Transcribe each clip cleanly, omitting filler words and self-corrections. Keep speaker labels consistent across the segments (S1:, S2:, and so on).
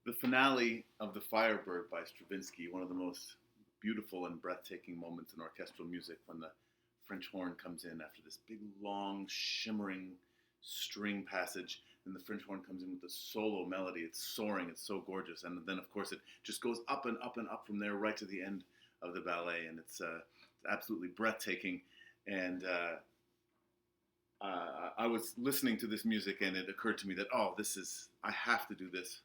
S1: The finale of The Firebird by Stravinsky, one of the most beautiful and breathtaking moments in orchestral music, when the French horn comes in after this big, long, shimmering string passage, and the French horn comes in with the solo melody. It's soaring, it's so gorgeous, and then of course it just goes up and up and up from there right to the end of the ballet, and it's absolutely breathtaking. And I was listening to this music, and it occurred to me that I have to do this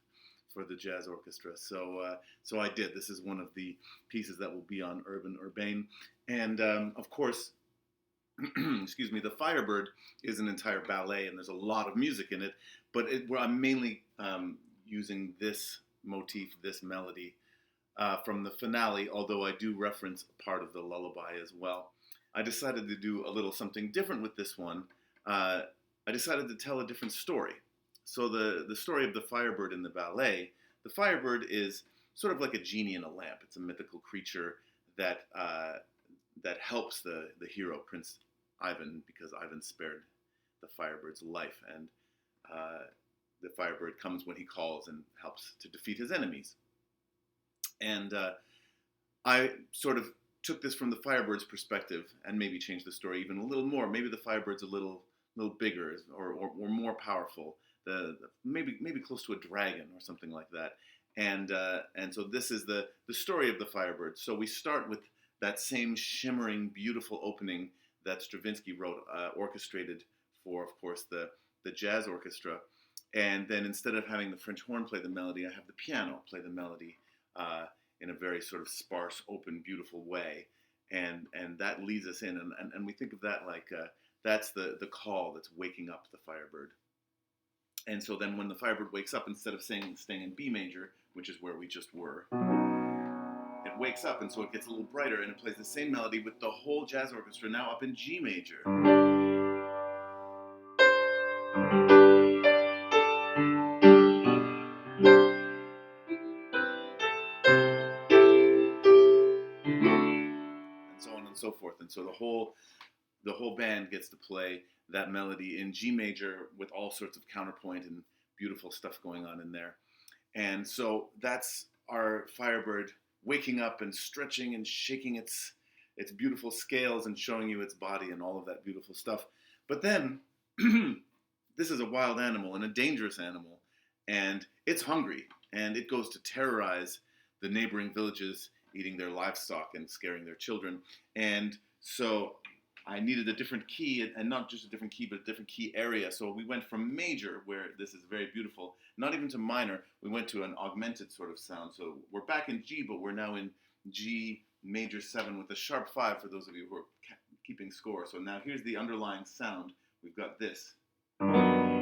S1: for the jazz orchestra. So I did. This is one of the pieces that will be on Urban. And of course, excuse me, the Firebird is an entire ballet, and there's a lot of music in it. But where I'm mainly using this motif, this melody, from the finale, although I do reference part of the lullaby as well. I decided to do a little something different with this one. I decided to tell a different story. So the story of the Firebird in the ballet, the Firebird is sort of like a genie in a lamp. It's a mythical creature that that helps the hero, Prince Ivan, because Ivan spared the Firebird's life, and the Firebird comes when he calls and helps to defeat his enemies. And I sort of took this from the Firebird's perspective and maybe changed the story even a little more. Maybe the Firebird's a little bigger or more powerful. Maybe close to a dragon or something like that. And so this is the story of the Firebird. So we start with that same shimmering, beautiful opening that Stravinsky wrote, orchestrated for, of course, the jazz orchestra. And then instead of having the French horn play the melody, I have the piano play the melody in a very sort of sparse, open, beautiful way. And that leads us in. And we think of that like that's the call that's waking up the Firebird. And so then when the Firebird wakes up, instead of staying in B major, which is where we just were, it wakes up, and so it gets a little brighter, and it plays the same melody with the whole jazz orchestra now up in G major. And so on and so forth. And so the whole band gets to play that melody in G major with all sorts of counterpoint and beautiful stuff going on in there. And so that's our Firebird waking up and stretching and shaking its beautiful scales and showing you its body and all of that beautiful stuff. But then, this is a wild animal and a dangerous animal, and it's hungry, and it goes to terrorize the neighboring villages, eating their livestock and scaring their children. And so I needed a different key, and not just a different key, but a different key area. So we went from major, where this is very beautiful, not even to minor. We went to an augmented sort of sound. So we're back in G, but we're now in G major 7 with a sharp 5 for those of you who are keeping score. So now here's the underlying sound. We've got this. And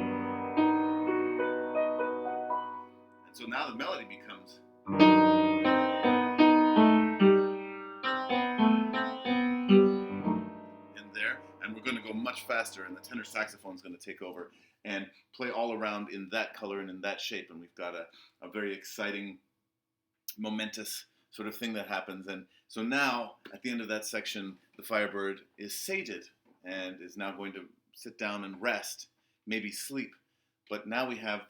S1: so now the melody becomes... and we're going to go much faster, and the tenor saxophone is going to take over and play all around in that color and in that shape, and we've got a very exciting, momentous sort of thing that happens. And so now, at the end of that section, the Firebird is sated and is now going to sit down and rest, maybe sleep. But now we have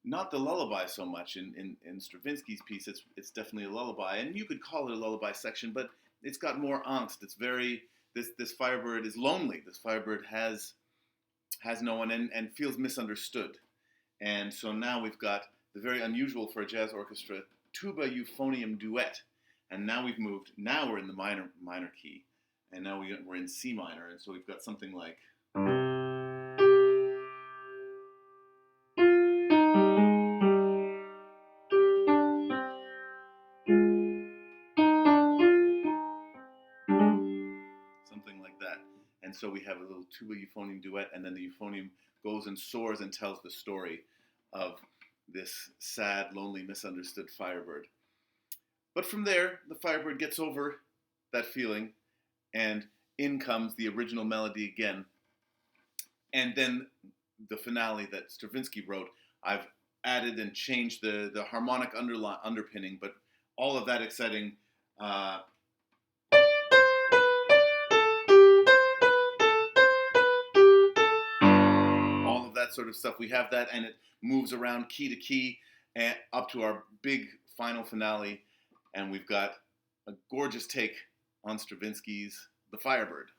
S1: not the lullaby so much in Stravinsky's piece. It's definitely a lullaby, and you could call it a lullaby section, but it's got more angst. It's very... This Firebird is lonely. This Firebird has no one and feels misunderstood. And so now we've got the very unusual for a jazz orchestra tuba euphonium duet. And now we're in the minor key. And now we're in C minor. And so we've got something like... something like that. And so we have a little tuba euphonium duet, and then the euphonium goes and soars and tells the story of this sad, lonely, misunderstood Firebird. But from there, the Firebird gets over that feeling, and in comes the original melody again. And then the finale that Stravinsky wrote, I've added and changed the harmonic underpinning, but all of that exciting... all of that sort of stuff. We have that, and it moves around key to key, and up to our big final finale, and we've got a gorgeous take on Stravinsky's The Firebird.